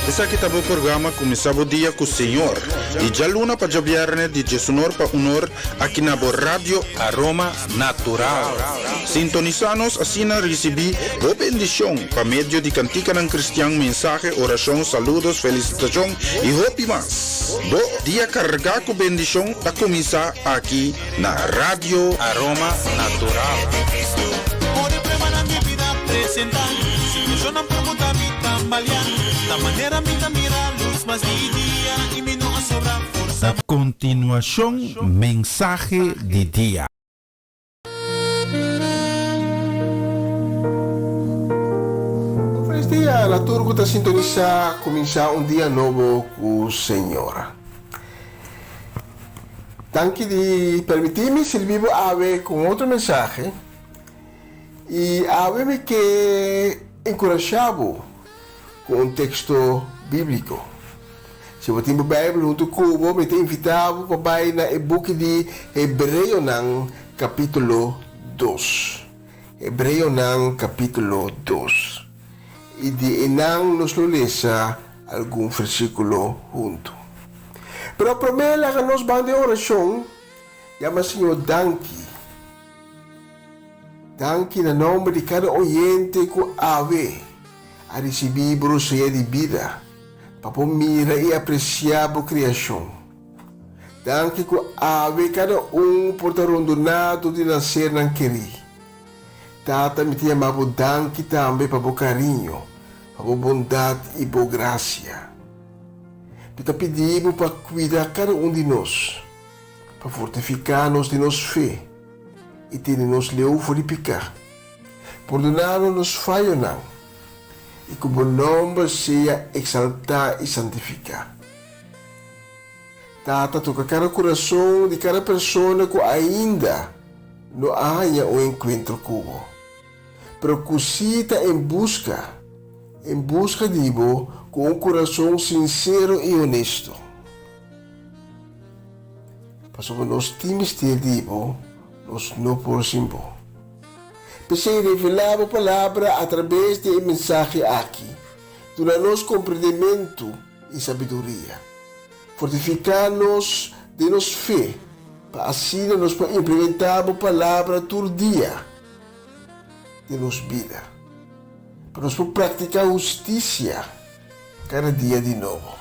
Essa aqui tá o programa começava o dia com o Senhor. E já luna para jabiarne de Jesunor para honor aqui na Rádio Aroma Natural. Sintonizanos assim na recebi boa bendição para meio de cantica ng cristiano, mensagem, oração, saludos, felicitação e hope mais. Bo dia carregar com bendição para começar aqui na Rádio Aroma Natural. A continuação, mensagem de dia. Feliz dia, la turco está sintonizar, começar dia novo com o Senhor. Tanque de permitir-me servir a ver com outra mensagem e a ver me que encorajado com um texto bíblico. Se você tem a Bíblia junto comigo, me tem invitado para ir na e-book de Hebreu ng capítulo 2. Hebreu ng capítulo 2. E de enang nos lesa algum versículo junto. Pero primeiro que nós vamos de oração, chama Senhor Danki. Danki na nome de cada oyente que ave a receber broseia de vida. Para mira e apreciar a criação. Danke que ave cada por ter rondonado de nascer na querer. Tata me tinha amado danke também para o carinho, para a bondade e boa graça. Pita pedimos para cuidar cada de nós, para fortificar-nos de nossa fé e ter nos leu fortificar. Perdonar-nos falho não. E que o nome seja exaltado e santificado. Tata, toca cada coração de cada pessoa que ainda não há um encontro com você. Pero que está em busca de você com um coração sincero e honesto. Para que nós temos de você, nós não podemos. Pensei revelar a palavra através de mensagem aqui, durante nosso compreendimento e sabedoria. Fortificar-nos de nossa fé, para assim nós implementar a palavra todo dia de nossa vida. Para nós praticar justiça cada dia de novo.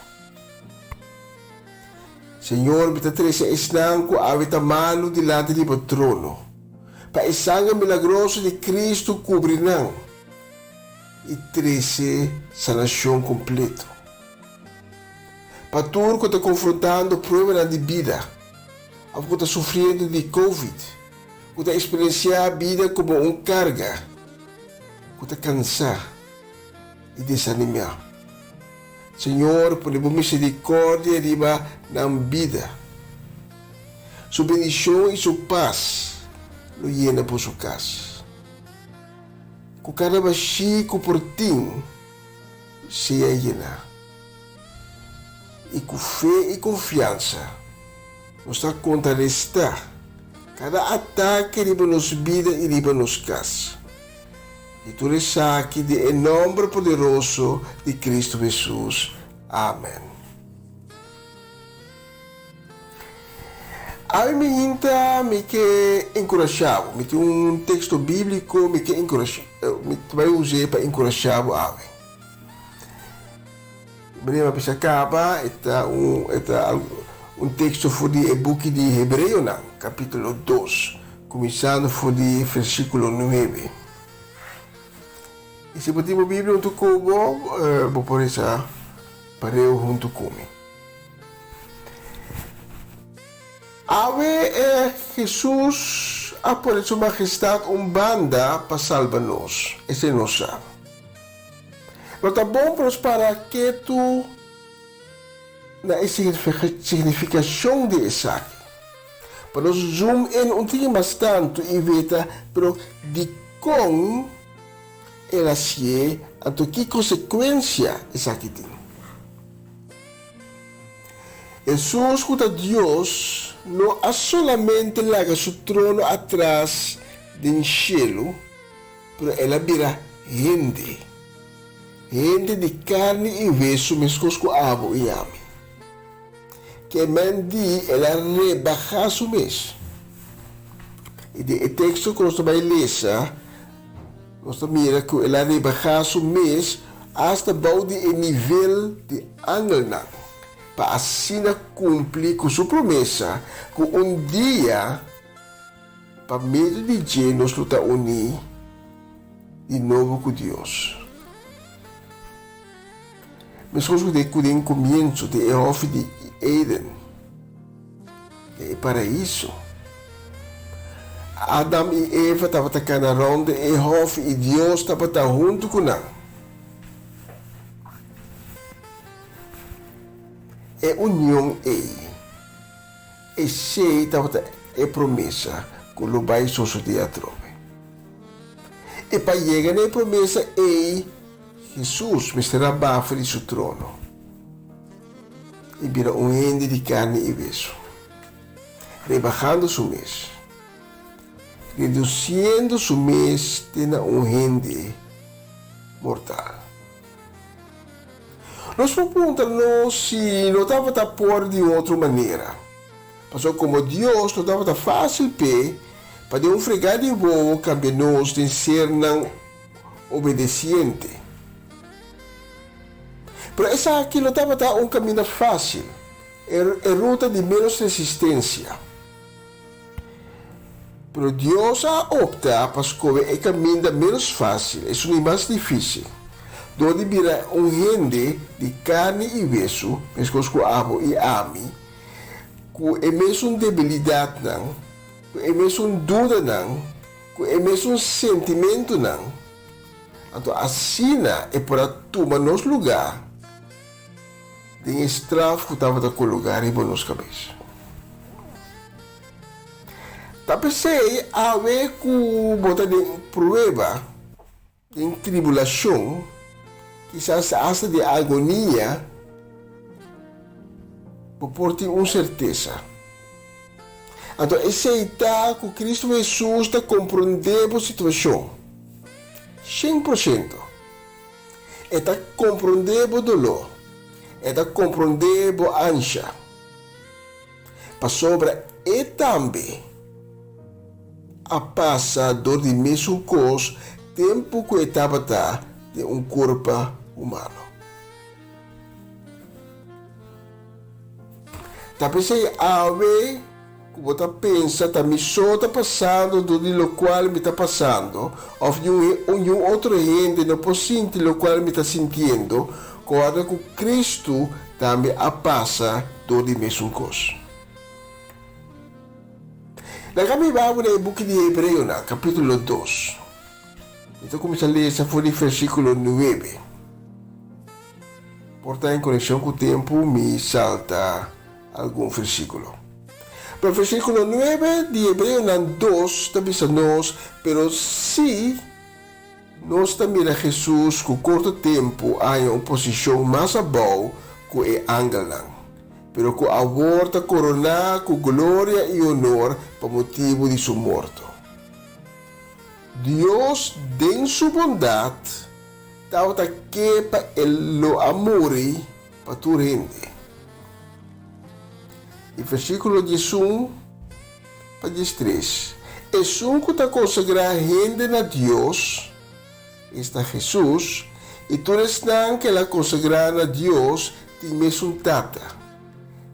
Senhor, me treze esnanco a vida malo dilante do trono. Para o sangue milagroso de Cristo cobrirão e 13 sanação completo. Para tudo que está confrontando problemas de vida, a que está sofrendo de Covid, que está experienciando a vida como uma carga, que está cansado e desanimado. Senhor, por a misericórdia riba na vida, sua bendição e sua paz lo llena por sua casa. Que cada vazio por ti seja llena. E com fé e confiança, nos está contrarrestar cada ataque de nossa vida e de nossa casa. E tudo isso aqui em nome poderoso de Cristo Jesus. Amém. A mim me que encorajado, me que um texto bíblico me que encorajado, me vai usar para encorajar a mim. Breve para acaba está um texto foi de e-book de Hebreu, capítulo 2, começando foi de versículo 9. E se você tem a Bíblia junto comigo, vou por essa pareu junto comigo. Ave Jesus por sua majestade banda para salvar-nos. Esse não sabe. Mas está bom para que tu na significação de Isaac. Para nós zoom in um bastante e veta, pero de com ela se a que consequência Isaac tem. Jesus, que Deus, não há solamente larga seu trono atrás do cielo, pero ela vira gente gente de carne e hueso mescos com abo e ami. Que mandi ela rebaixar o mês. E o texto que nós vamos ler, nós mira que ela rebaixar o mês hasta baude o nível de angel não. Para assim cumprir com sua promessa, que dia, para meio de dia, nós luta unir de novo com Deus. Mas nós vamos começo de Hof de Eden, de paraíso. Adam e Eva estavam na ronda, e Hof e Deus estavam junto com nós. É união e sei estava é promessa que o vai suceder trove. E para chegar na promessa Jesus me será bafo de seu trono. E vira ende de carne e hueso, rebajando su mês, reduzindo su mês tena ende mortal. Nós perguntamos se não estava a pôr de outra maneira. Mas como Deus não estava fácil para fregar de voo cambiar-nos de ser não obediente. Mas essa aqui não estava caminho fácil. É ruta de menos resistência. Mas Deus opta para escolher o caminho menos fácil, é o mais difícil. Donde vira gente de carne e hueso, mesmo com abo e ami, com é mesmo debilidade não, com é mesmo dúvida não, com é mesmo sentimento não. Então assim é para tomar nosso lugar, de estrafo que estava com lugar em nossa cabeça. Tá pensei a ver com botar de prova, de tribulação, quizás hasta de agonia, por ter uma certeza. Então, aceitar que Cristo Jesus está compreendendo a situação. 100%. Está compreendendo o dolor. Está compreendendo a ânsia. Para sobre e também a passar dor de mesmo cos tempo que estava de um corpo humano. Tá pensei a ver que você pensa também só está passando do lo qual me está passando, ou de um outro gente não pode sentir o qual me está sentindo, quando que Cristo também a passa do mesmo coisa. Na kami vamos no book de Hebreo na capítulo 2. Então começa a ler essa foi no versículo 9. Portanto, em conexão com o tempo, me salta algum versículo. Para o versículo 9 de Hebreo 2, também nós, pero se nós também a Jesus, com curto tempo, há uma posição mais boa que o ángel não. Pero que aborta coronar com glória e honor por motivo de sua morte. Deus, em sua bondade, estava aqui para o amor para tu rende. E versículo 11 para 13. É um que está consagrado rende a Deus, está Jesus, e tu estão que ela consagrada a Deus, tem mesmo tata.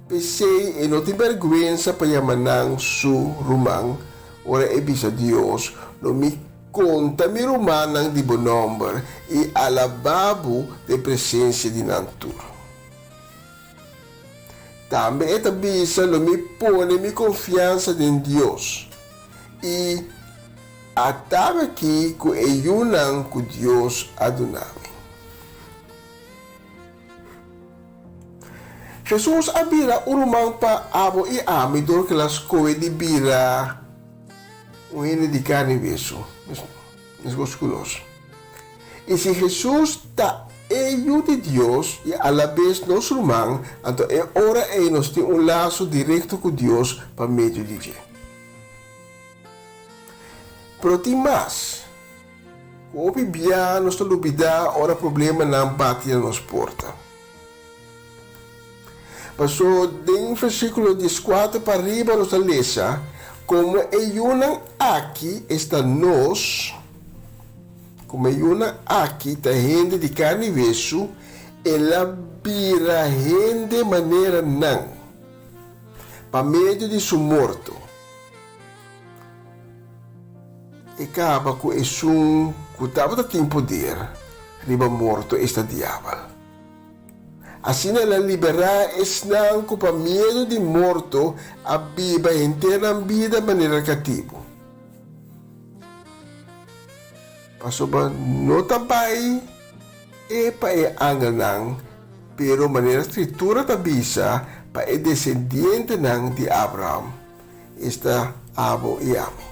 Pensei e não tem vergonha para chamar su romang, ora é bisa Deus, não me conta mi romanang de bom nome e alababo de presença de natura. Também esta bisa não me põe minha confiança em Deus e atava aqui que é unang com Deus adonami. Jesus abira urumang pa abo e ami dor que las coe de bira um hino de carne e beso. Mas gosculoso. E se Jesus está ello de Deus e a la vez nosso irmão, então é hora de nós ter um laço direto com Deus para meio de dia. Pero tem mais. Kung bibigyan nos lubida ora problema na bati nos porta. Paso din versículo 14 para arriba nos lesa, como ayunan aqui está nós, como ayunan aqui ta gente de carne e hueso, ela vira gente de maneira não, para meio de seu morto. E acaba com esse que estava tem poder, riba morto esta diabo. Assim ela liberar esnang com para medo de morto a viva inteira vida de maneira cativo. Paso ba no tambay e pa e anganang pero maneira escritura tabisa pa e descendiente nang di Abraham esta abo e ami.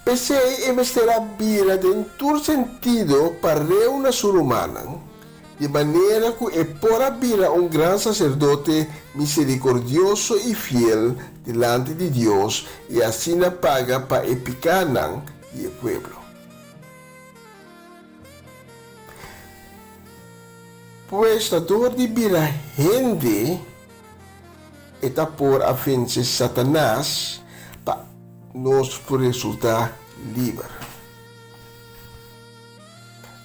Pese e mestera bira dentro sentido para una surumanang de maneira que é por vir um grande sacerdote misericordioso e fiel delante de Deus e assim paga para epicanan e o pueblo. Pues a dor de vir a gente está por a vencer Satanás para nós resultar livre.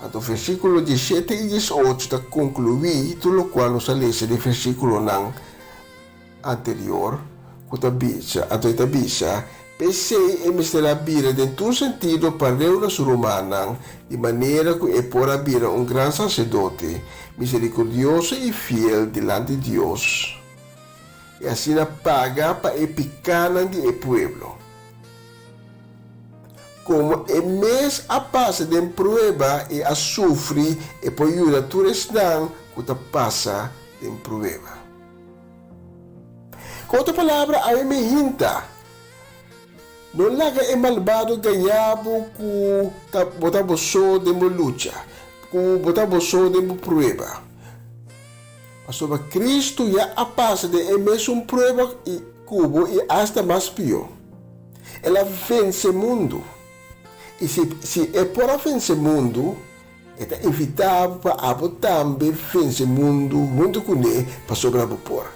Ato versículo 17 e 18 está concluí, tudo o qual nos alessa do versículo não anterior, ato itabisa, pensei e mistera bira dentro sentido para reuna surumana, de maneira que é por abrir um grande sacerdote, misericordioso e fiel delante de Deus. E assim paga para epicanan de e pueblo. Como é mês a passa de prueba e a sofre e por ajuda todos não que passa de prueba. Com outra palavra, a me hinta. Não laga é malvado ganhabo que botar boso de luta, que botar boso de prueba. Mas sobre Cristo já a passa de mesmo prueba e cubo e hasta mais pior. Ela vence o mundo. E se é por vencer o mundo, é inevitável para também vencer o mundo junto com ele para sobrepor.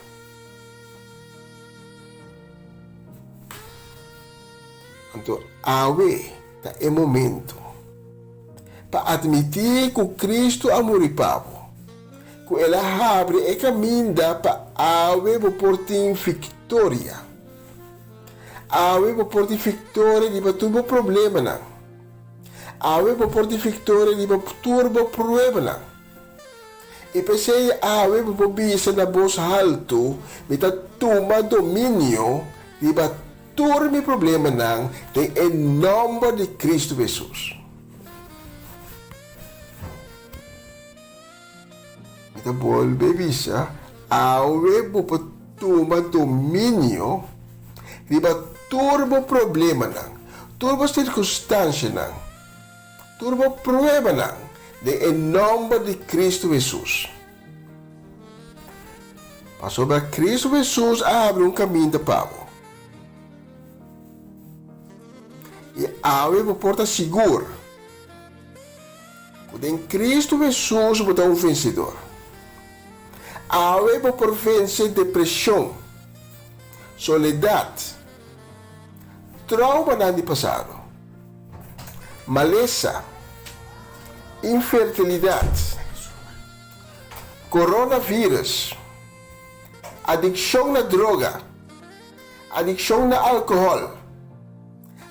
Então, agora é momento para admitir que Cristo amor e pavo, que ele abre e caminha para agora por ter vitória. Agora por ter vitória de todo problema não. Awe por de victoria di turbo problema. E pensei awe por bisa na voz alto, mita toma domínio di turmi problema nang de em nome de Cristo Jesus. Mita volve bisa awe por toma domínio di turbo problema nang, turbo circunstância nang. Turbo prueba não, de em nome de Cristo Jesus. Passou para Cristo Jesus abre um caminho de pavo. E abre a porta segura. Em Cristo Jesus botar um vencedor. Abre por vencer depressão, soledade, trauma no ano passado, maleza, infertilidade, coronavírus, adicção na droga, adicção na álcool,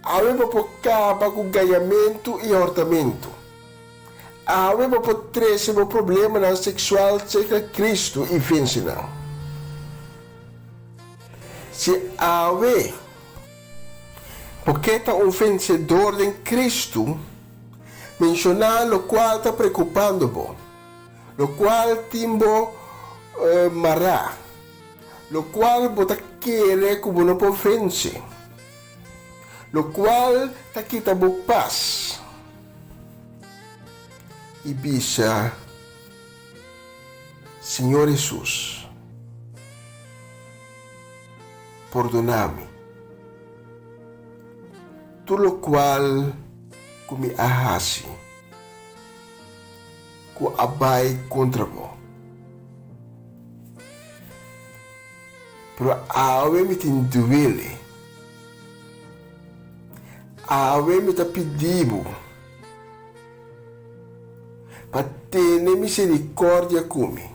awe para com ganhamento e hortamento, awe para trazer o problema na sexual seja Cristo e vence não. Se awe porque está um vencedor em Cristo, mencionar o qual está preocupando-vos, o qual timbo mará, o qual você quer como não pode vencer, o qual está quitando paz. E bisa, Senhor Jesus, perdona-me, tudo o qual kung may ahasi, kung abay kontra mo. Pero awe mi tinduwili, awe mi tapidibo, patene misericordia kumi.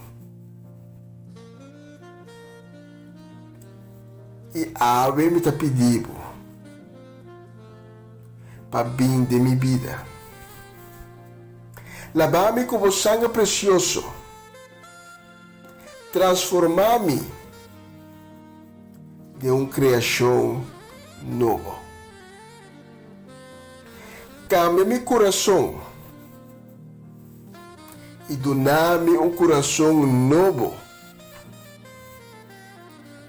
E ave mi tapidibo, pabinde mi vida. Lavami com o sangue precioso, transformar-me de uma criação nova. Cambia meu coração e dona-me um coração novo,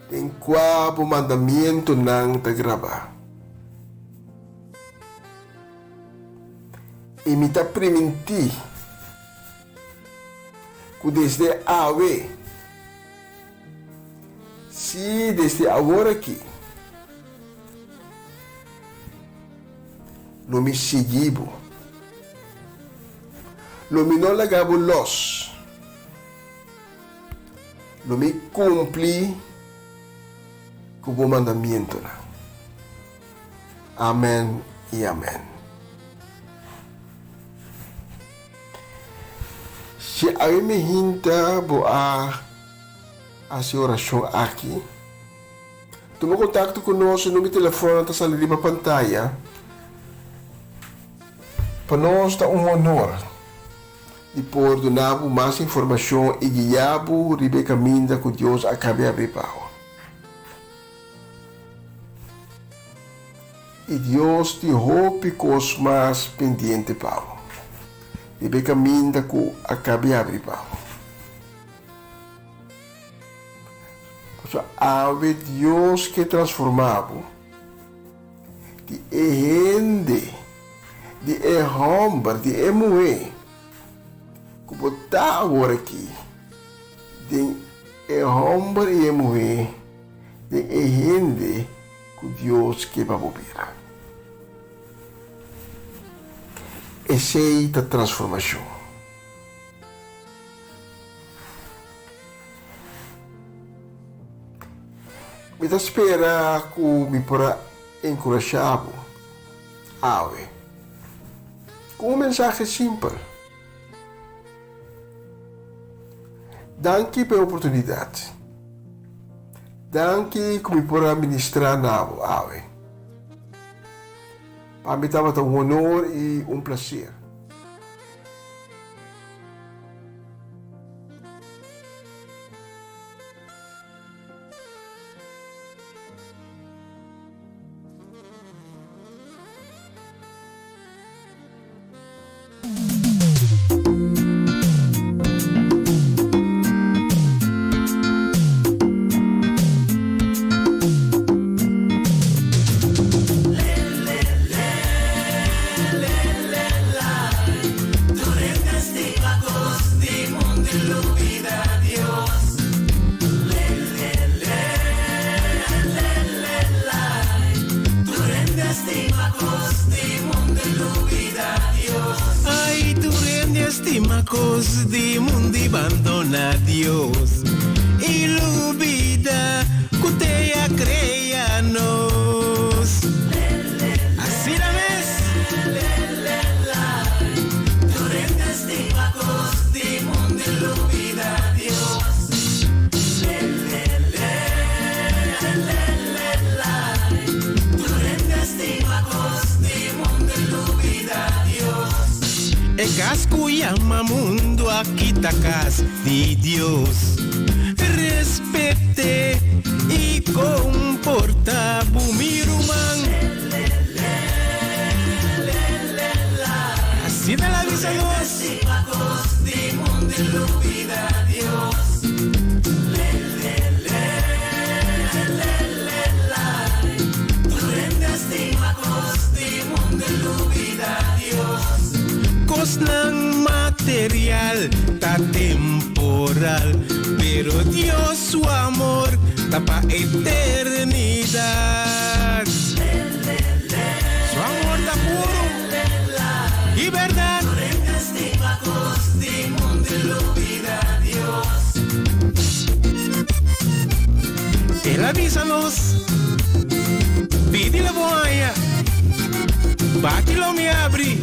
em qual o mandamento não te grava. E me ta permitir que desde ave, se desde agora aqui, não me seguibo, não me não lagabo los, não me cumpri com o mandamento. Amém e amém. Se alguém me hinta boa a sua oração aqui, toma contato conosco no meu telefone, está salindo na pantalla. Para nós está honor de por donar mais informação e guiar o caminho que Deus acabe de abrir. E Deus te roupe com os mais pendentes, Paulo. E caminho que acabe de abrir. Ave Deus que transformava de gente, de homem, de mulher, que botar agora aqui, de homem e mulher, de gente que Deus que vai bobear. Essa é a transformação. Me dá espera que me para encorajar ave com um mensagem simples. Danke pela oportunidade. Danke que me para ministrar na ave. Para mim estava um honor e um prazer. Estimacos de mundo abandona Dios y la vida que te crea nos. Así la ves. Durante estimacos de mundo y la vida Dios. Durante estimacos de mundo y la vida Dios. El casco llama mundo aquí tacas de Dios. Respete y comporta bumiruman. Así de la visa Dios. De mundo y la vida Dios. Ng material ta temporal, pero Dios su amor tapa eternidad. Su amor ta puro. avísanos. Pídele boaya. Báquilo me abri.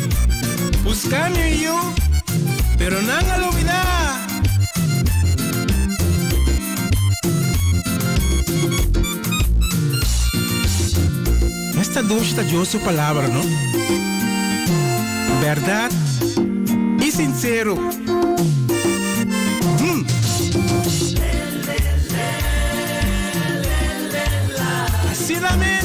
Buscame yo. Pero nada lo olvidar. Esta ducha está yo su palabra, ¿no? Verdad y sincero. Así la mes.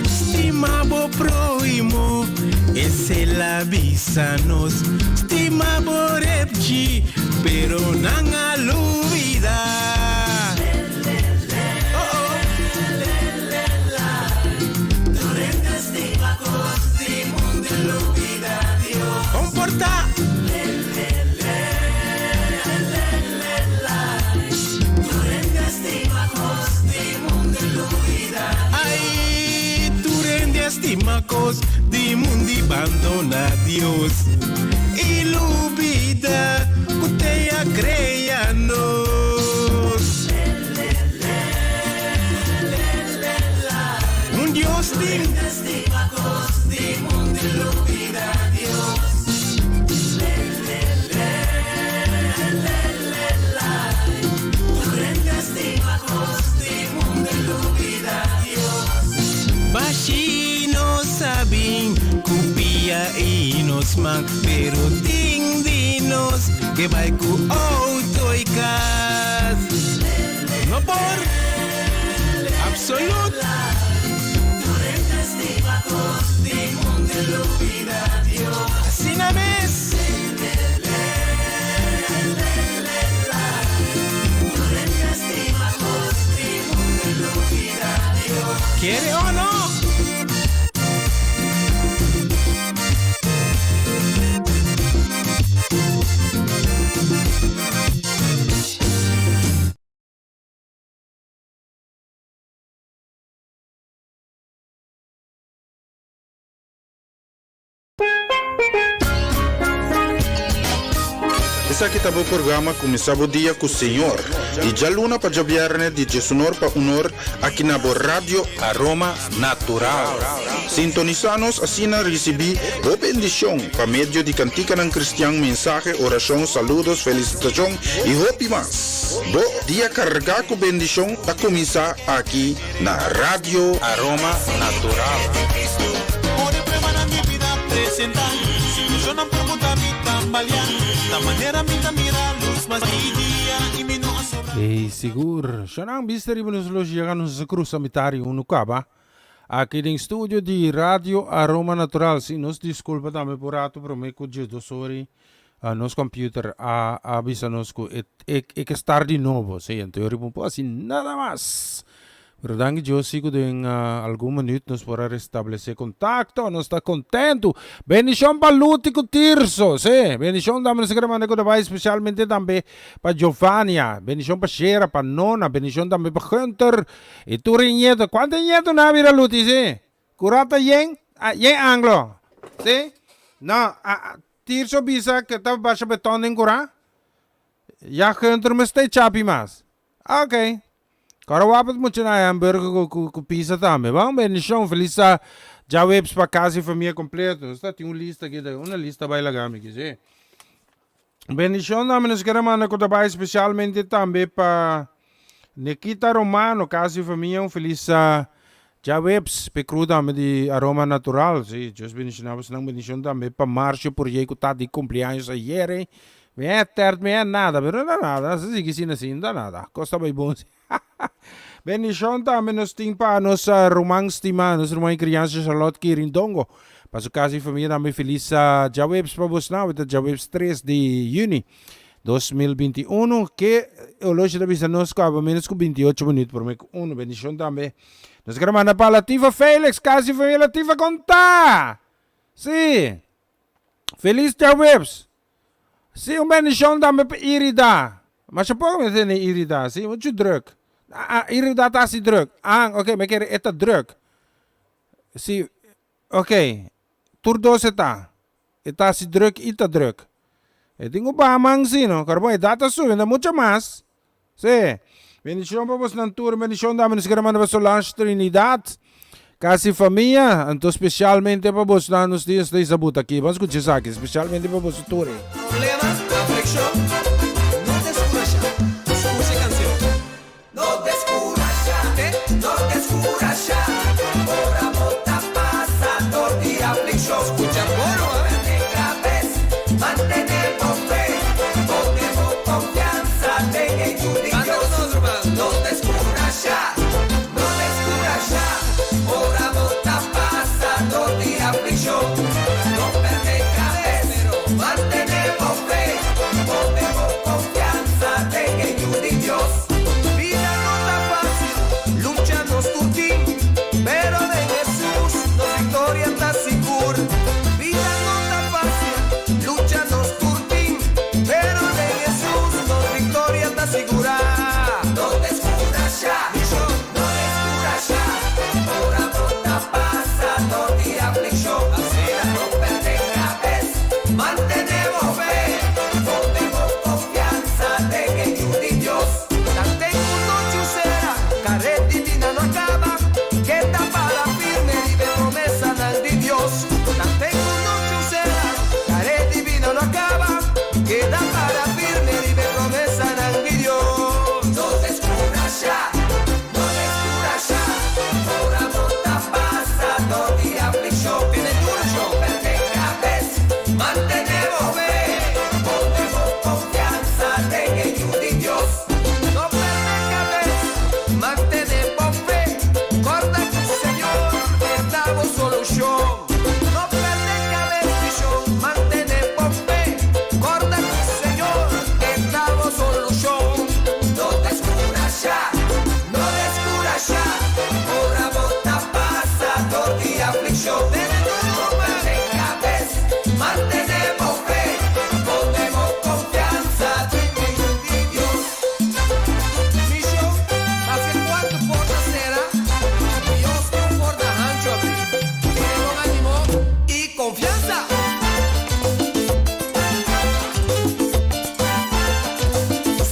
Estimabo proimo, ese la visanos. Estimabo repchi, pero nanga lubida. Comporta. Ay, tu rende estimacos di mundi abandona Dios y lubida cutea creanos. Un Dios di mundi lubida Dios. Bashi no sabin kupia inos man, pero ting dinos que vai ku auto y cas. No por absolut. Así na mes. ¿Quiere o no? Essa aqui tá o programa começava o dia com o Senhor. E já luna para o viernes de Jesus para unor aqui na Rádio Aroma Natural. Sintonizanos assim na recebi boa bendição para meio de cantica ng cristiano, mensagem, oração, saludos, felicitação e hope mais. Bo dia carregar com bendição a começar aqui na Rádio Aroma Natural. Sigur, siya na ang bisteri manusulogiakan sa krus sa mitari unukaba. Aqui em estúdio de Rádio Aroma Natural. Sim, nos desculpa também por ato, pero me cuido do sorry. Nos computer avisa nos que estar de novo. Sim, então eu repompo assim, nada mais. Pero danke Dios, sigo em algum minuto nos para restabelecer contato, nos está contento. Bendição para Luti com Tirso, sim. Bendição também se gramando com o especialmente também para Giovannia. Bendição para Shera, para Nona. Bendição também para Hunter. E tu nieto, quanto nieto na vida Luti, sim? Curata yen? Yen anglo, sim? Não, Tirso bisa que estava baixo beton em cura? Já Hunter me está chapi mais. Ok. Cara wapat mo na hamburger com pizza também. Vamos bendição, feliz já webs para casa e família completa. Está tem uma lista aqui, uma lista vai lá me quiser. Bendição também nos queremos com trabalho especialmente também para Nikita Romano, casa e família, feliz já webs pecru também de Aroma Natural. Sim, Deus bendicionamos não bendição também para Márcio por aí que está de cumpleaños ayer. Me é terto, me é nada, pero não nada, se sigue assim, não nada. Costa bem bom. Bendição também nos tem para nossa romã estima, nossa romã criança Charlotte Quirindongo. Para sua casa e família também feliz já webs para você não, já webs 3 de junho 2021, que hoje da vista nos acaba menos com 28 minutos por mim. Bendição também. Nós queremos mandar para Latifa Félix, casa e família Latifa contar. Sim. Feliz já webs. Sim, bendição também para Irida. Mas eu posso dizer Irida, sim, muito druk. Hier dat is druk. Oké, maar kijk, het is druk. Zie, oké. Turdos eta. Het is druk, het is druk. Het ding op amang zien, no. Karbo, dat is zo, en dan mucho más. Sí. Bendición para vos, Nantur, bendición dame nos gramando para Solange Trinidad. Casi familia, então especialmente para vos, nos dias de Isabuta aqui. Vamos escuchar aqui, especialmente para vos, Turi. Problemas, aflicción, no descubras ya. Escuche canción. No descubras ya, no descubras ya. Por amor te pasa, tortilla aflicción. Escucha coro, mantenemos fe, ponemos confianza en Dios. No descubras ya, no descubras ya. Por amor te pasa, tortilla aflicción. No pertenecas, mantenemos fe, ponemos confianza en Dios. Vida no está fácil, lucha nos turquín, pero de Jesús nos victoria está segura. Vida no está fácil, lucha nos turquín, pero de Jesús nos victoria está segura. No descubras ya, no descubras ya, por amor te pasa, tortilla aflicción. No pertenecas, mantenemos fe, ponemos confianza en Dios. Dante un noche usera, carrera divina no acaba, que tapada firme vive promesa de Dios. Dante un noche usera, carrera divina no acaba, que tapada firme vive promesa de Dios. No descubras ya, no descubras ya, por amor te pasa, tortilla aflicción. No pertenecas, mantenemos fe, ponemos confianza en Dios. No pertenecas, mantenemos fe, corta que el Señor te damos solución. No pertenecas, mantenemos fe, corta que el Señor te damos solución. No descubras ya, no descubras ya, por amor te pasa, tortilla aflicción. No pertenecas, mantenemos fe, ponemos confianza en Dios. Misión, hace cuánto porta será, Dios no porta ancho abrir. Tenemos ánimo y confianza.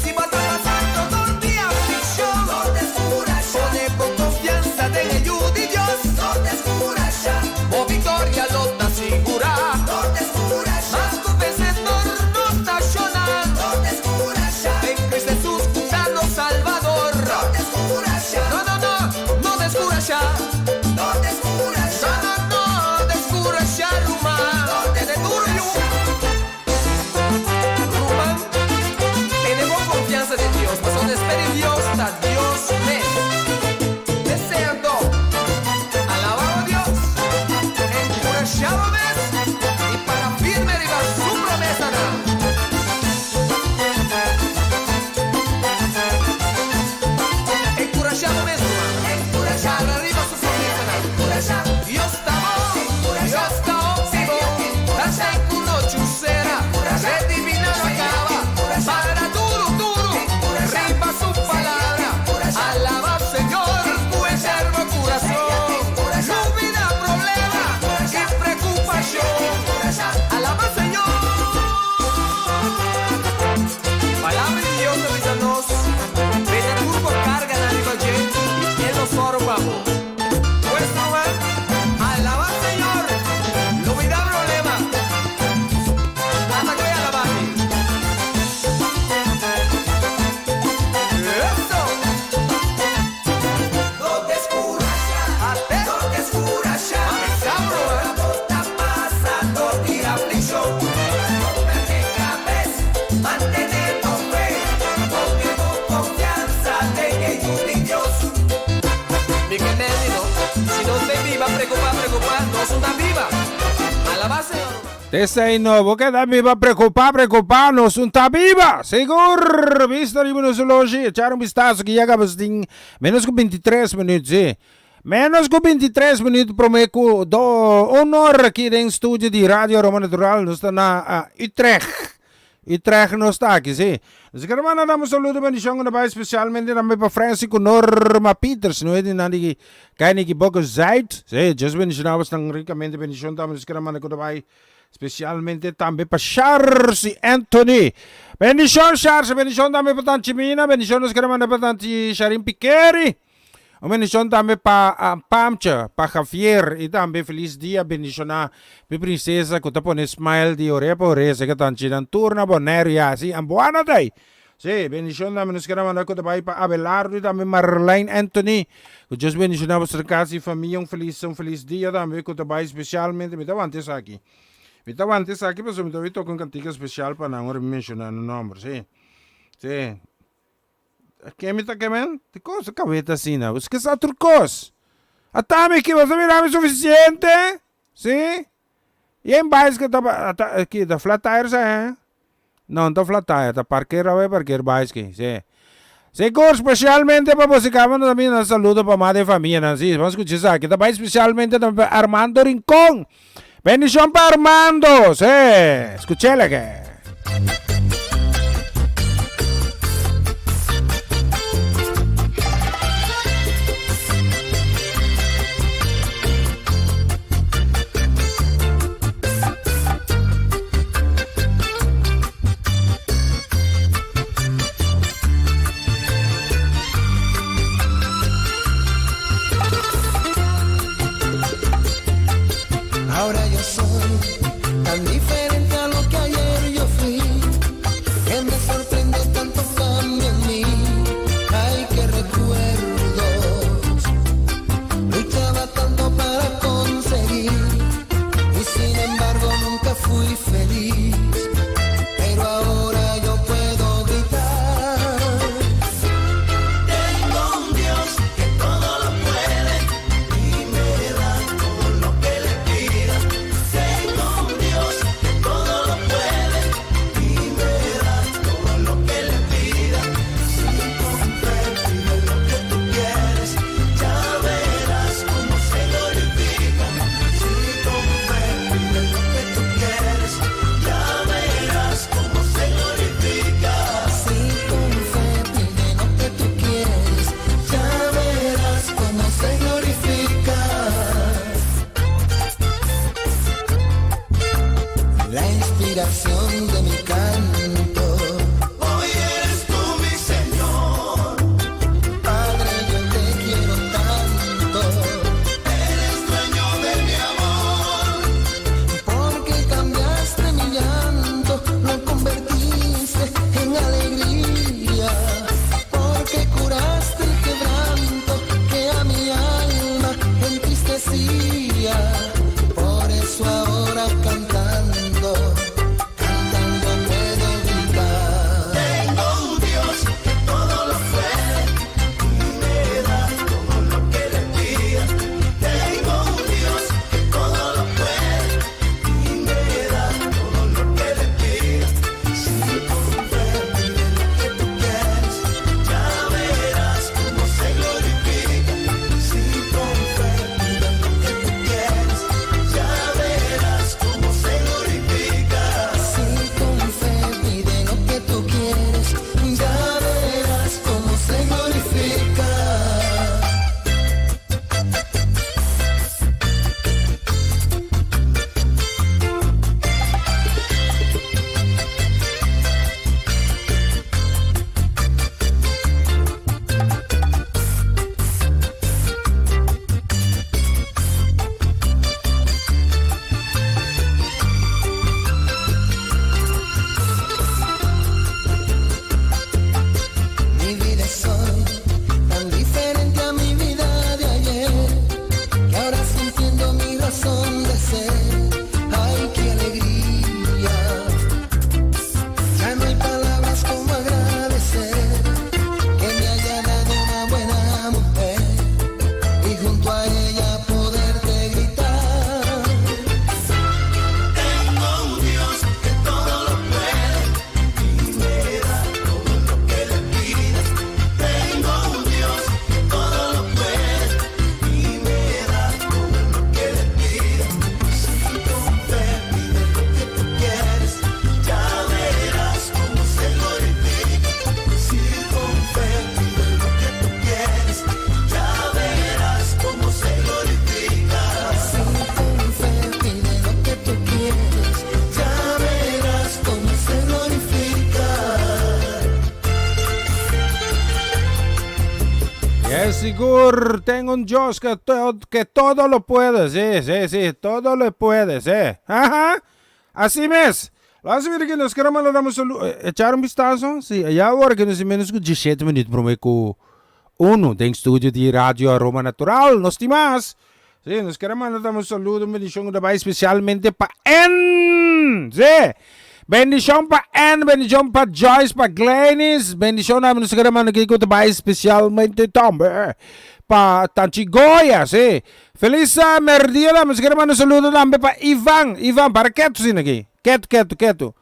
Si vas a pasar todo el día aflicción, no descubras ya, ponemos confianza en Dios. No descubras ya, o victoria lo te asegura. No descubras ya, más que vencedor no estacionar. No descubras ya, en Cristo Jesús danos Salvador. No descubras ya, no descubras ya. No descubras ya, no descubras ya, Rumán. Desde tuyo, Rumán, tenemos confianza en Dios, mas donde espera en Dios, está Dios es. Deseando, alabado a Dios, encourajado mes, y para firme arriba su promesa da. Encourajado mes, encourajado arriba su promesa da. Dios está bom, Dios está óptimo, hasta en tu noche usera, red divina no acaba, para duro, arriba su palabra, alaba al Señor, buen servo corazón, no vida problema, que preocupación, alaba al Señor. Palabra de Dios avísanos, vete turbo carga en arriba y él nos orvamos. Pues no va, alaba al Señor, no vida problema, hasta que voy a alabar. Eso. No descubras ya, no descubras ya, por amor te pasa, tortilla aflicción. No pertenecas, mantenemos fe, ponemos confianza en Dios. Mi querido, si no te viva, preocupa, no son tan viva. Alaba Señor. Desde novo que da viva preocupar, não são tá viva. Seguro, vista de Venezuela, echar vistazo que já acabamos de menos que 23 minutos, Menos que 23 minutos prometo do honor aqui no estúdio de Rádio Roma Natural, nós estamos na Utrecht. e traje nos está aqui, sim. Nós queremos mandar um saludo bendição na base especialmente também para Francisco Norma Peters, não é de nada que cai que pouco Zeit, sim, just bendição tão ricamente bendição também nós queremos mandar também especialmente também para Charles e Anthony. Bendição Charles, bendição também para Tante Mina, bendição nós queremos mandar para Tante Sharim Piqueri. Uma bendição também para Pamcha, para Javier, e também feliz dia, bendição a princesa, que está pondo smile de orelha para orelha, que está tirando turno, bonero, e assim, a boa day. Sim, bendição também, nós queremos mandar para Abelardo e também Marlene Anthony, que just bendição a vossa casa e família, um feliz dia também, que está especialmente, me estava antes aqui. Me estava antes aqui, mas eu me estava com cantiga especial para não mencionar o nome, sim. Sim. Quem me está queimando? De coisa cabeta assim, não. Esquece a turcos. A tame que você virá suficiente? Sim? E em base que está aqui, da flat tires, é? Não, está flat tire, está parqueira, é parqueira base que, sim. Seguro especialmente para você, que também um saludo para a madre família, não? Sim, vamos escutar isso aqui. Está especialmente para Armando Rincón. Bendición para Armando, sim. Escúchela que. Ahora yo soy tan diferente a lo que ayer yo fui. Es seguro, tengo un Dios que todo lo puede, sí, todo lo puede, sí. Ajá, así mes. Laten we weer nos queremos mandar echar un vistazo. Sí, allá ahora que nos menos que 17 minutos por meio uno tem estúdio de Rádio Aroma Natural, nós temos. Sí, nos queremos mandar un saludo, bendición de especialmente para En. Sí. Bendición para En, bendición para Joyce, para Glenis, bendición a nos queremos mandar especialmente también para Tanchigoya, sí. Feliz merdia, nos queremos mandar un saludo también para Ivan. Ivan, para qué tú aqui? Quieto.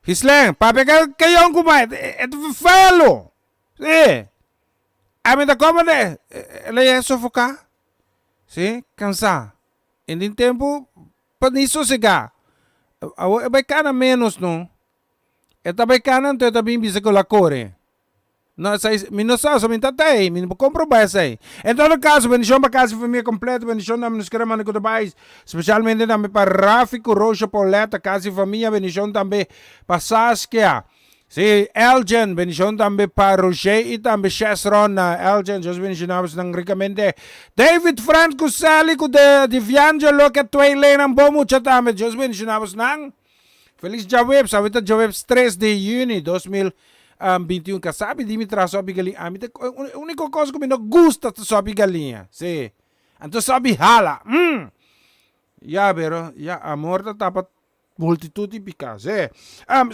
Hislen, papi, que yo kumait, felo. Sí. A mí da como de, ele é sofocar. Sim, cansar. E em tempo, para nem sossegar. É bacana menos, não? É bacana, então é também bisa com a core. Não sei, não sabe, só me tatei, me comprometo aí. Em todo caso, bendição para casa e família completa, bendição da nos queremos mandar mais, especialmente também para Ráfico, Rocha, Pauleta, casa e família, bendição também para Saskia. Sim, Elgen, bendição também para Roger e também Chesron, Elgen, Deus bendicionamos ricamente. David Franco Sálico de Viangelo, que tu aí lê, não bom muito também, Deus bendicionamos não. Feliz Jaweb, sabe que Jaweb 3 de junho 2021, que sabe de me trazer sobe galinha. A única coisa que me não gusta é sobe galinha, sim. Então sobe hala, Ya, pero, ya, amor da tapa multitud de picas,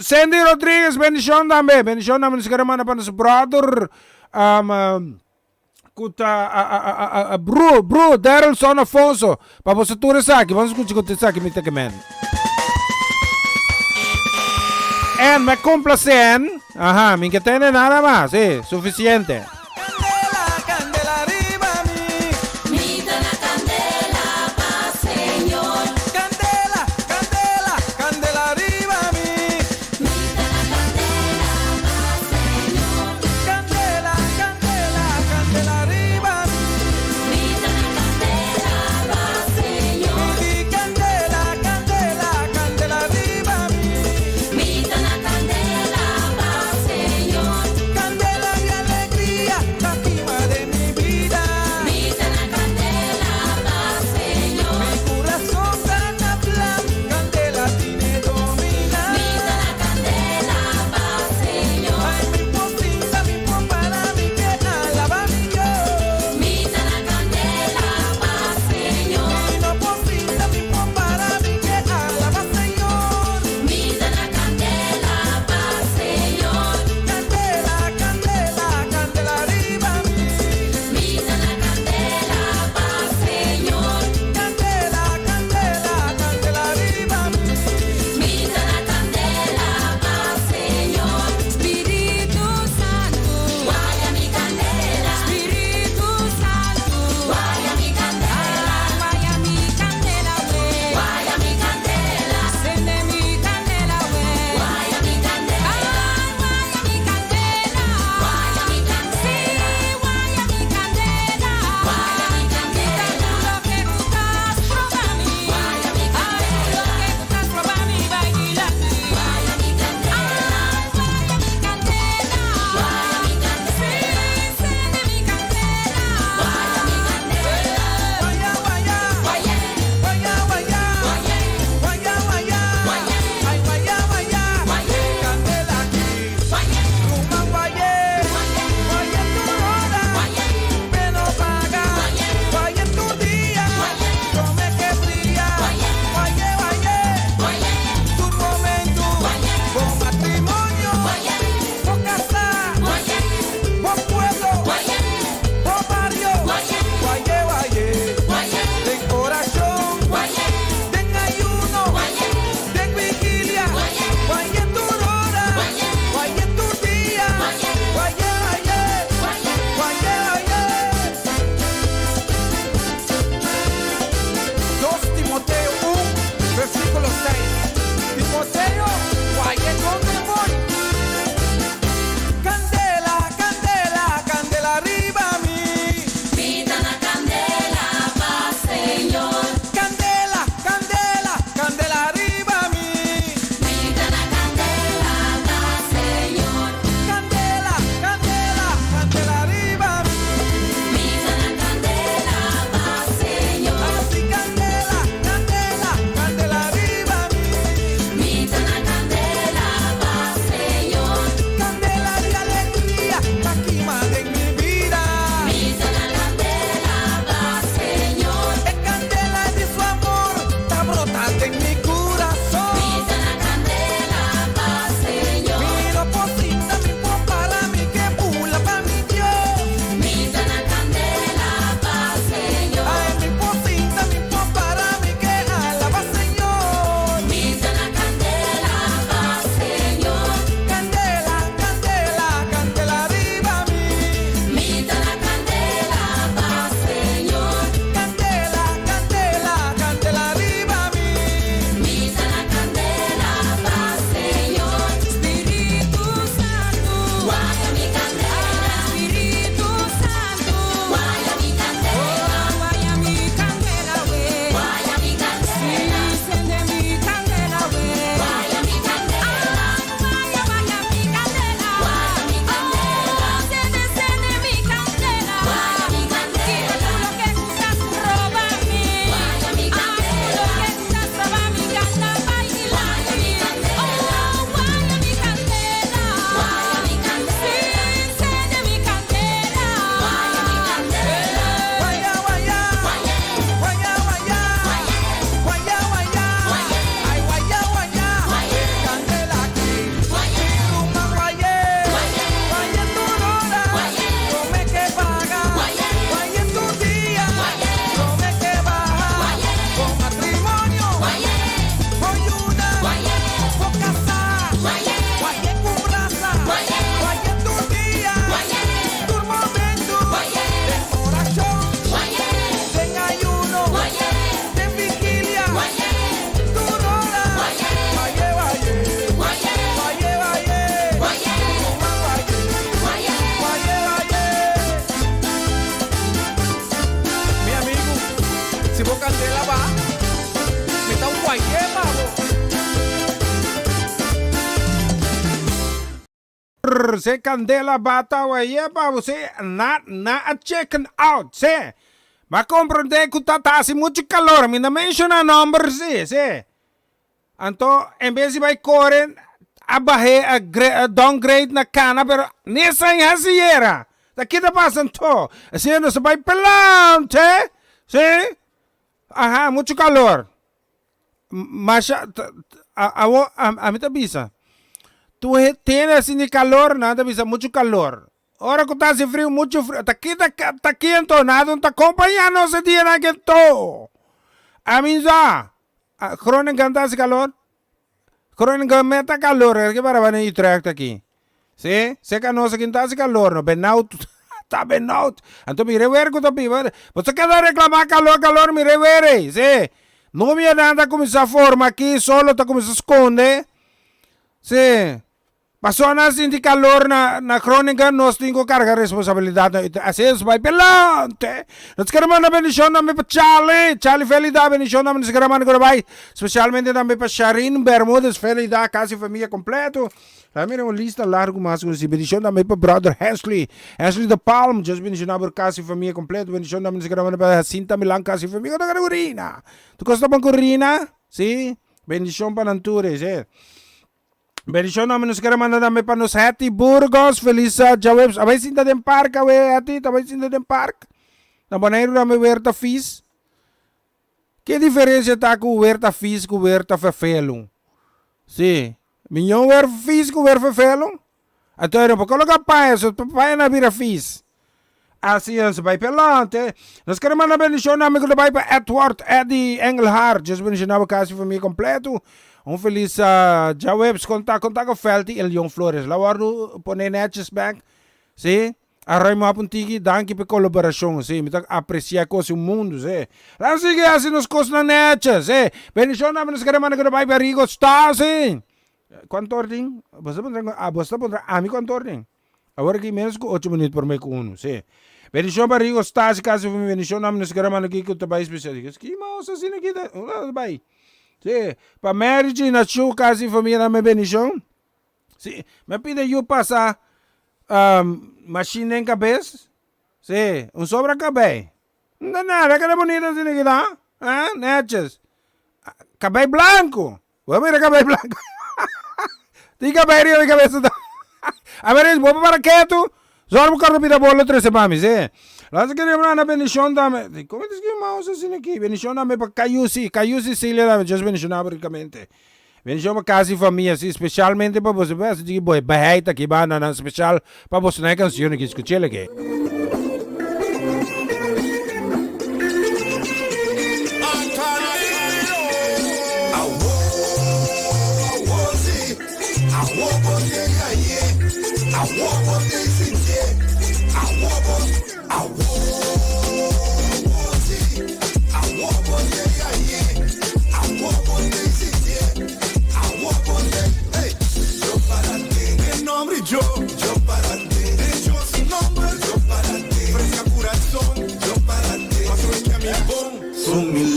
Sandy Rodriguez, bendición também, bendición também, nos queremos mandar para nosso brother, Bru, Daryl Son Afonso, para você tudo isso aqui, vamos escutar isso aqui, me tem que men. En, me complacen, ajá, me que tiene nada más, suficiente. Candela arriba a mí. Mita la candela pa' Señor. Candela arriba a mí. Mita la candela pa' Señor. Candela arriba a mí. Mita la candela pa' Señor. Y candela arriba a mí. Mita la candela pa' Señor. Candela de alegría calor, se candela bata wa pa você na a check out, se. Ma comprende que tatasi muito calor, me não menciona number se. Anto, em vez de vai correr a barre a downgrade na cana, pero nessa em hasiera. Daqui da passam to. Assim não se vai pelante, se. Aha, muito calor. Mas a mim tá bisa. Tu tienes assim de calor, nada bisa, muito calor. Ora que tá assim frio, muito frio. Tá aqui entonado, tá acompanhando esse dia na que tô. A mim já. Crônica tá assim calor. Crônica meta calor, que para vai Utrecht aqui. Se que nós aqui tá assim calor, no Benauto. Tá Benauto. Então me rever que tá piva. Você quer reclamar calor, me rever, se. Não me nada como essa forma aqui, solo tá como se esconde. Se. Passou na assim de calor na crônica, nós temos que carregar responsabilidade. Assim, vai pelante. Nós queremos na bendição também para Charlie felicidade, bendição também, nós queremos na vai. Especialmente também para Sharin Bermudes, felicidade, quase família completo. Lá me uma lista larga, mas bendição também para brother Ashley de Palm, just bendição para quase família completo, bendição também, nós queremos para Cinta Milan, quase família da Corina. Tu gosta de Corina? Sim? Bendição para Antures, bendição namin nos karaman na namin pa nos Hati Burgos, Felisa Jawebs. Abay sinta den park, away Hati, abay sinta den park. Nabanayro namin huerta fish. Que diferença tá com huerta fish com huerta fefelong? Si, minhão huerta fish com huerta fefelong? Ato era pa coloca paia, so paia na vira fish. Assim é, vai pelante. Nós queremos na bendição namin kung vai pa Edward Eddie Engelhardt. Just bendição namin kasi família completo. Feliz Jawebs, conta com Felty El Jong Flores. Lawaru pone netjes back. Sim? Array mo apun tigi, danke pe colaboração. Sim? Mitak apreciar ko si mundo. Sim? Lang sige, assim nos kos na netjes. Sim? Bendição namin nos karaman na gabay barigo. Sta, sim? Quanto ordem? Basta po, ami quanto ordem? Agora que menos ko 8 minutos por meio com uno. Sim? Bendição barigo, sta, si kasi bendição namin nos karaman na kikot tabay especial. Que mau sa sinakita? Tabay. Sí, para marriage na show kasi família na bendição. Sí, me pide eu passar machine em cabeça. Sí, sobra cabelo. Não nada, que bonita assim que dá. Ah, netjes. Cabelo branco. Vamos ver cabelo branco. Tem cabelo em cabeça. A ver, vou para quieto. Só não quero pedir bola 13 mami, sí. Lalu kita na bendição dame. Como diz que mau assim aqui? Bendição dame para Caiusi Sília dame. Just bendição abricamente. Bendição para casa e família, sim, especialmente para você. Você diz que boy, baita que vai na especial para você na canção que escutei aqui.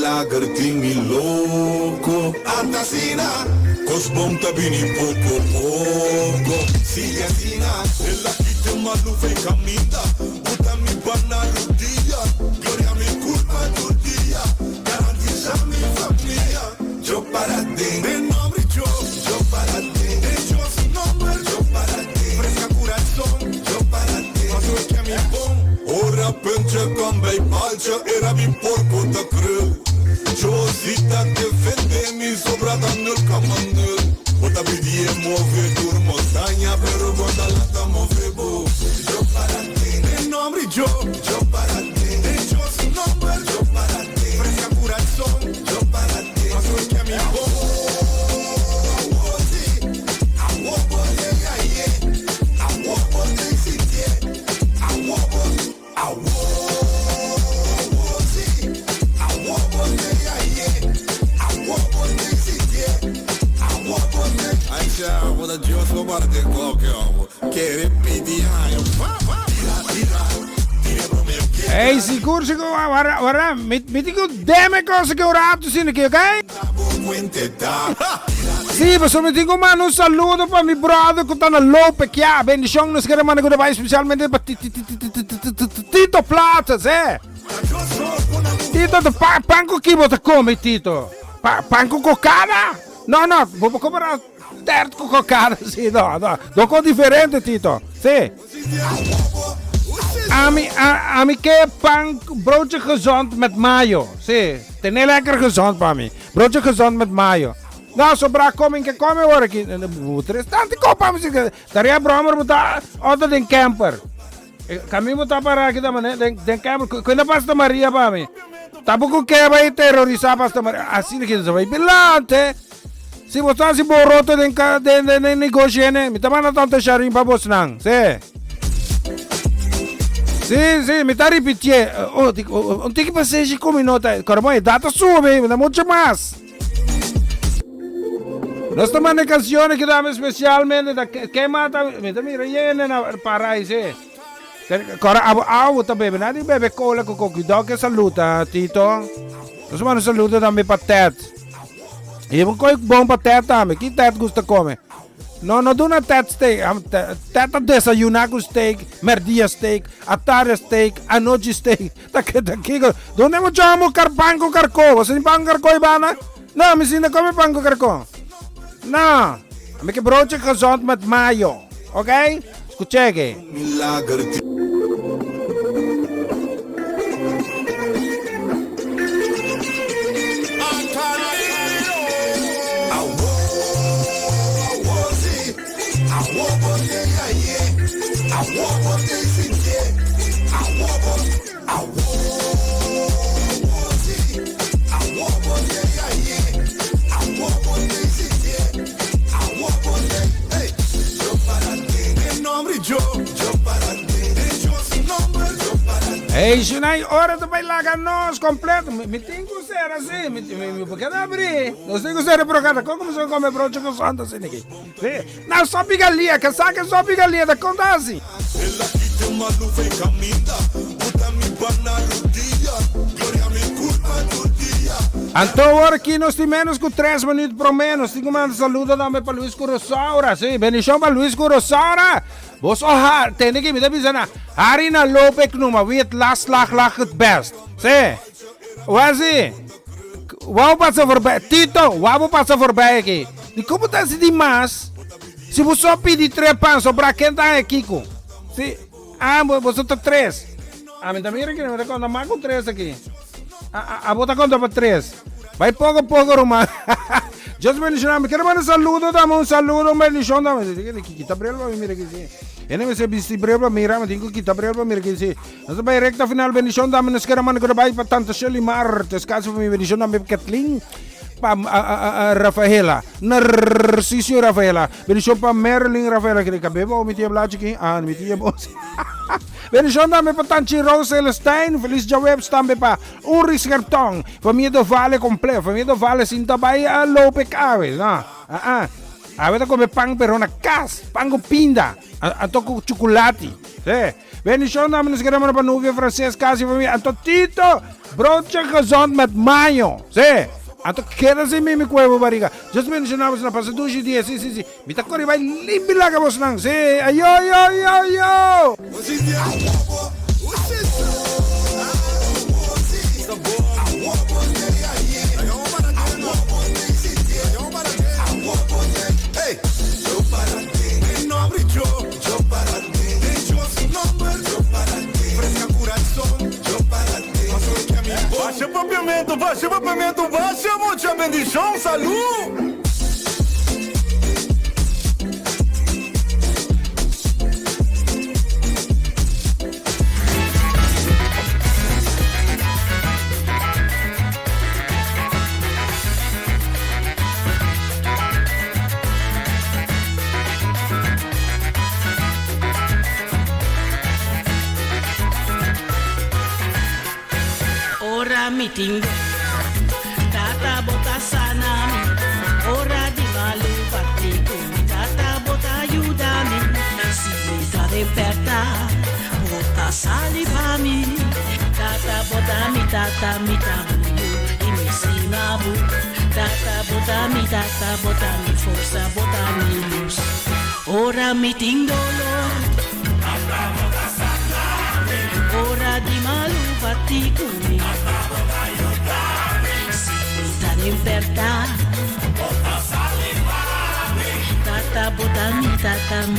Milagre mi louco Antasina Cos bom tabini pouco Sigue asina Ela quita malu vem caminda Uta mi bana do dia Gloria mi culpa do dia Garantiza mi família Yo para ti En nombre yo para ti Yo sin nombre yo para ti Fresca corazón yo para ti Mas eu que mi bom Ora penche con bei palce Era mi porco da creu Josita defende-me sobradando el camandel Bota pedir mover por montaña Pero bota lata mover bo Yo para ti En nombre yo para ti Yo sin nombre yo para ti Fresca corazón yo para ti Mas hoy que mi voz Dios no parte qualquer querer pedir Hey, siguro wara mitigo deme cosa che ho rato sin che, ok? Sì, ma sono dico mano un saluto per mio brother che sta a Lope, che ha benedizione, non si chiama che vai specialmente per Tito Plata, sì. Tito, panco chi vuoi come Tito? Panco coccada? No, vuoi comprare terzo coccada, sì, no, dopo differente Tito, sì. Ami che broodje gezond met mayo, sì, ten heel lekker gezond para me, broodje gezond met mayo. Nou, sobra coming que come hoor ik. Tanti kopa music. Daria bromer buta other den camper. Kami buta para kita mana den camper. Kena pasta Maria pa mi. Tapo ko kaya ba terrorista pasta Maria. Assim que se vai bilante. Si buta si boroto den negócio ne. Mi tamana tanto sharing pa bosnang. Se. Sì, mi sta ripetiendo. Oh, ti che passaggi come nota. Ormai data sube, da mucho más. Nós estamos na canção que damos especialmente da queimata, me rellena na paraíso. Agora abo também, nada bebe cola com cuidado que saluta Tito. Nós vamos salutar também para Ted. E eu vou bom para Ted também. Que Ted gosta de comer? Não do na Ted steak. Ted desayunar com steak, merdia steak, à tarde steak, à noite steak. Daqui. Donde mo chamo panko carco? Você nem panko carco ibana? Não, me ensina como panko carco. Nou, een beetje broodje gezond met mayo. Oké? Escuchegue. Milagre. Hey, Junai, hora de bailar nós completo. Me tem que ser assim, me porque não abrir. Nós tem que ser por cada como se come broche com santa assim aqui. Não só pigalia, que saca só pigalia da conta assim. Então, agora aqui nós temos menos que 3 minutos por menos. Tenho uma saludo também para Luiz Curaçaura. Sim, bendição para Luiz Curaçaura. Bos tem que me dar hari na Lope numa weet last lag het best. Sim, wazi. Wou passa voorbij. Tito, wou passa voorbij aqui. De como tá se demais? Se você só pedir 3 pães, sobra quem tá aqui com? Sim, você tá 3. Me também aqui, me dá conta mais com 3 aqui. Bota conta para 3. Vai pouco, Romano. Just bendición, me quiero mandar un saludo, dame un saludo, un bendición, dame. Kita brelba, mira que sí. Ene me se bisti brelba, mira, me digo kita brelba, mira que sí. Nos vai recta final, bendición, dame, nos quiero mandar un para tanta Shelly Martes, caso mi bendición, dame Kathleen. Pa Rafaela, Narciso Rafaela, bendición pa Marilyn Rafaela, que cabeba o mi tia Blachiki, mi tia Bosi. Bendición dame pa Tanchi Rose Celestine, Feliz Jaweb tambe pa Uris Gartong, família do Vale completo, família do Vale sin tabay a Lope Caves, no? Avete come pan pero na cas, pan com pinda, a toco chocolate. Bendición dame nos queremos pa Nuvia Francesca, casi família, anto Tito, broodje gezond met mayo, Ato queda sem mim cuevo barriga. Just mencionamos na passada dia, sim. Me tá correndo vai limpar a voz não, sim. Ayo. Baixa o papiamento, baixa, mucha bendición, salud. Ora meeting, tata bota sana mi. Ora di malu patiku, tata bota aiutami. Si mi sta reperta, bota saliva mi. Tata bota mi tabu, i mi sinabu. Tata tata, bota mi forza, bota mi luz. Ora mi ting dolor. Ora di malu fatti cumi. Si mi tan in verdad. Tata bota mi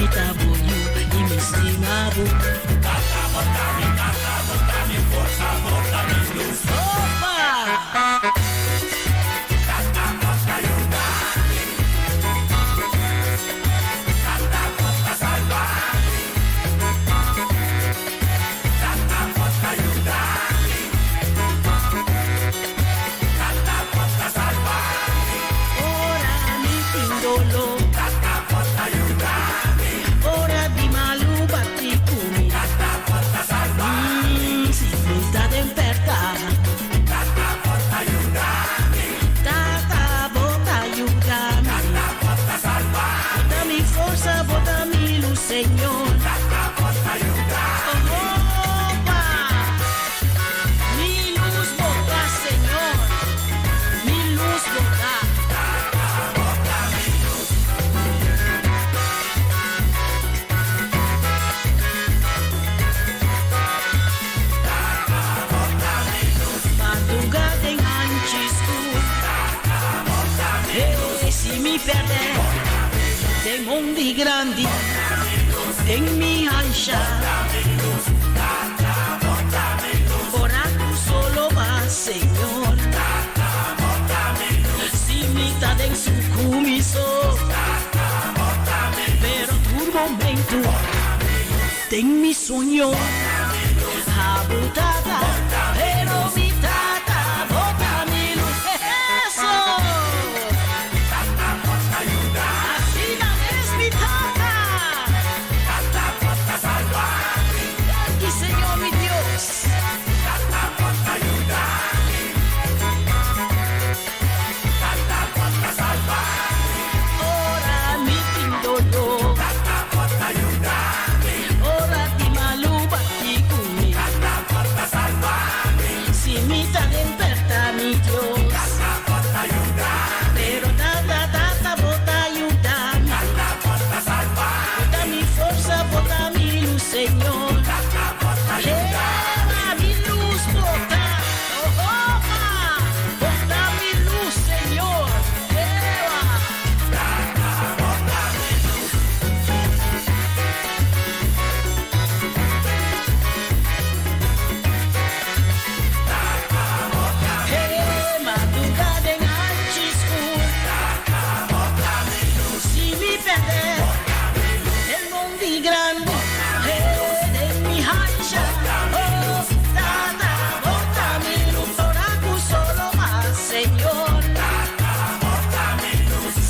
taboyu y mi stimabu. Tata bota mi forza, bota mi luz. Opa! Tata bota aiutami. Tata bota salvarmi. Tata bota aiutami. Tata bota salvarmi. Ora mi tindolo. Ora di malu batti cumi. Tata porta salvarmi. Si mi sta temperta. Tata porta aiutami. Tata porta aiutami. Tata porta salvarmi. Botami forza, botami luz, Señor. Tata porta aiutami. Opa! Mi luz bota, Señor. Mi luz bota. Si mi perde de mondi grandi en mi ancha, ora tú solo vas, Señor. Si mi está en su cumiso, pero tu momento ten mi sueño habitada, pero mi tata bota mi luz. Eso. Señor mi Dios, tata porta aiutami, tata porta salvarmi, ora mi tindolo, tata porta aiutami, ora di malu batti cumi, tata porta salvarmi, si mi sta temperta mi Dios, tata porta aiutami, pero tata porta aiutami, tata porta salvarmi, botami forza, botami luz, Señor. Lleva mi luz, bota, bota mi luz, Señor, lleva. Bota mi luz. Madrugada en Achiscu, bota mi luz. Si mi perde, el mondi grande. Señor,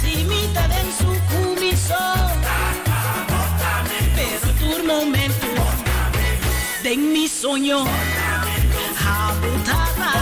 si mi ta en su cumiso, pero tu momento den mi sueño habitada.